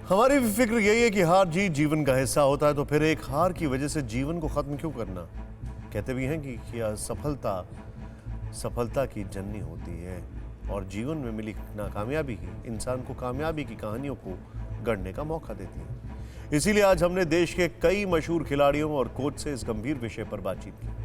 हमारी भी फिक्र यही है कि हार जीत जीवन का हिस्सा होता है, तो फिर एक हार की वजह से जीवन को खत्म क्यों करना। कहते भी हैं कि असफलता सफलता की जननी होती है और जीवन में मिली नाकामयाबी ही इंसान को कामयाबी की कहानियों को गढ़ने का मौका देती है। इसीलिए आज हमने देश के कई मशहूर खिलाड़ियों और कोच से इस गंभीर विषय पर बातचीत की।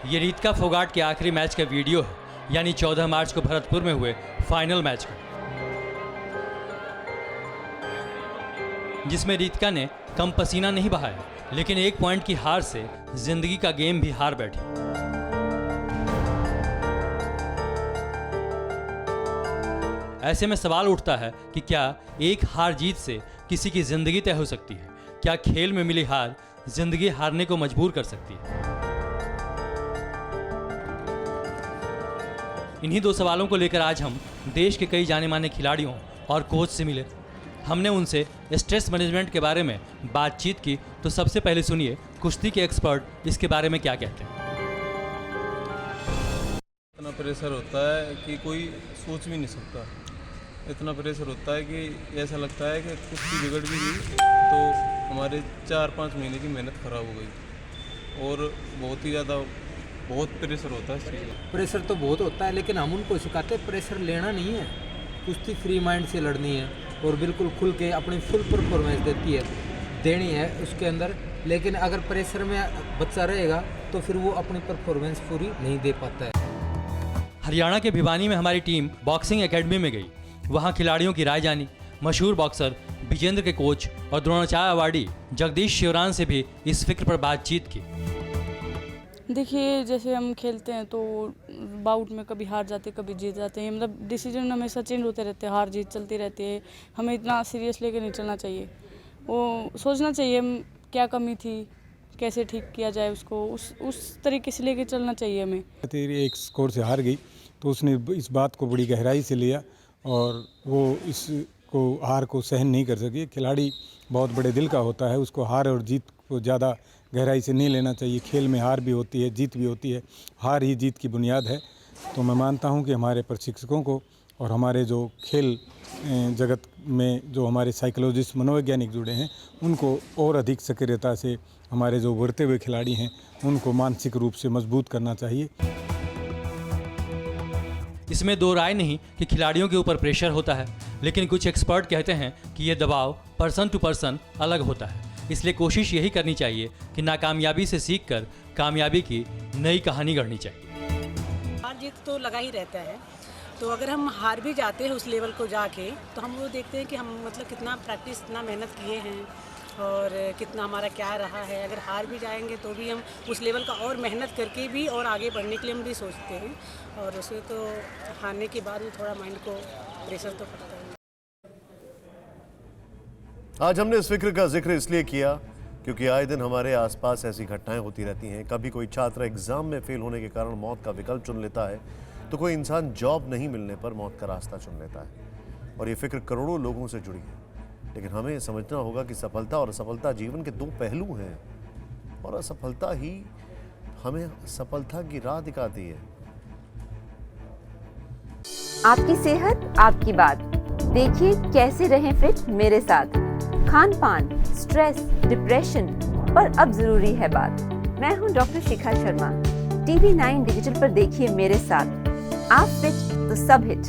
ये रीतिका फोगाट के आखिरी मैच का वीडियो है, यानी 14 मार्च को भरतपुर में हुए फाइनल मैच का, जिसमें रीतिका ने कम पसीना नहीं बहाया, लेकिन एक पॉइंट की हार से जिंदगी का गेम भी हार बैठी। ऐसे में सवाल उठता है कि क्या एक हार जीत से किसी की जिंदगी तय हो सकती है? क्या खेल में मिली हार जिंदगी हारने को मजबूर कर सकती है? इन्हीं दो सवालों को लेकर आज हम देश के कई जाने माने खिलाड़ियों और कोच से मिले। हमने उनसे स्ट्रेस मैनेजमेंट के बारे में बातचीत की, तो सबसे पहले सुनिए कुश्ती के एक्सपर्ट इसके बारे में क्या कहते हैं। इतना प्रेशर होता है कि कोई सोच भी नहीं सकता। इतना प्रेशर होता है कि ऐसा लगता है कि कुश्ती बिगड़ भी गई तो हमारे 4-5 महीने की मेहनत ख़राब हो गई, और बहुत प्रेशर होता है इस चीज़ का। प्रेशर तो बहुत होता है, लेकिन हम उनको सिखाते हैं प्रेशर लेना नहीं है। कुश्ती फ्री माइंड से लड़नी है और बिल्कुल खुल के अपनी फुल परफॉर्मेंस देनी है उसके अंदर। लेकिन अगर प्रेशर में बच्चा रहेगा तो फिर वो अपनी परफॉर्मेंस पूरी नहीं दे पाता है। हरियाणा के भिवानी में हमारी टीम बॉक्सिंग एकेडमी में गई। वहाँ खिलाड़ियों की राय जानी, मशहूर बॉक्सर विजेंद्र के कोच और द्रोणाचार्य अवार्डी जगदीश शिवरान से भी इस फिक्र पर बातचीत की। देखिए, जैसे हम खेलते हैं तो बाउट में कभी हार जाते कभी जीत जाते हैं, मतलब डिसीजन हमेशा चेंज होते रहते हैं, हार जीत चलती रहती है। हमें इतना सीरियस लेके नहीं चलना चाहिए। वो सोचना चाहिए क्या कमी थी, कैसे ठीक किया जाए उसको, उस तरीके से लेके चलना चाहिए हमें। तेरी एक स्कोर से हार गई तो उसने इस बात को बड़ी गहराई से लिया और वो इसको हार को सहन नहीं कर सकी। खिलाड़ी बहुत बड़े दिल का होता है, उसको हार और जीत को ज़्यादा गहराई से नहीं लेना चाहिए। खेल में हार भी होती है, जीत भी होती है, हार ही जीत की बुनियाद है। तो मैं मानता हूं कि हमारे प्रशिक्षकों को और हमारे जो खेल जगत में जो हमारे साइकोलॉजिस्ट मनोवैज्ञानिक जुड़े हैं, उनको और अधिक सक्रियता से हमारे जो उभरते हुए खिलाड़ी हैं उनको मानसिक रूप से मजबूत करना चाहिए। इसमें दो राय नहीं कि खिलाड़ियों के ऊपर प्रेशर होता है, लेकिन कुछ एक्सपर्ट कहते हैं कि ये दबाव पर्सन टू पर्सन अलग होता है। इसलिए कोशिश यही करनी चाहिए कि नाकामयाबी से सीखकर कामयाबी की नई कहानी गढ़नी चाहिए। हार जीत तो लगा ही रहता है, तो अगर हम हार भी जाते हैं उस लेवल को जाके, तो हम वो देखते हैं कि हम मतलब कितना प्रैक्टिस, कितना मेहनत किए हैं और कितना हमारा क्या रहा है। अगर हार भी जाएंगे तो भी हम उस लेवल का और मेहनत करके भी और आगे बढ़ने के लिए हम भी सोचते हैं, और उसे तो हारने के बाद में थोड़ा माइंड को प्रेशर तो पड़ता है। आज हमने इस फिक्र का जिक्र इसलिए किया क्योंकि आए दिन हमारे आसपास ऐसी घटनाएं होती रहती हैं। कभी कोई छात्र एग्जाम में फेल होने के कारण मौत का विकल्प चुन लेता है, तो कोई इंसान जॉब नहीं मिलने पर मौत का रास्ता चुन लेता है। और ये फिक्र करोड़ों लोगों से जुड़ी है। लेकिन हमें समझना होगा कि सफलता और असफलता जीवन के दो पहलू हैं, और असफलता ही हमें सफलता की राह दिखाती है। आपकी सेहत आपकी बात। देखिए कैसे रहें फिट मेरे साथ। खान पान, स्ट्रेस, डिप्रेशन पर अब जरूरी है बात। मैं हूं doctor Shikha Sharma. TV9 digital पर देखिए मेरे साथ। आप फिट तो सब हिट।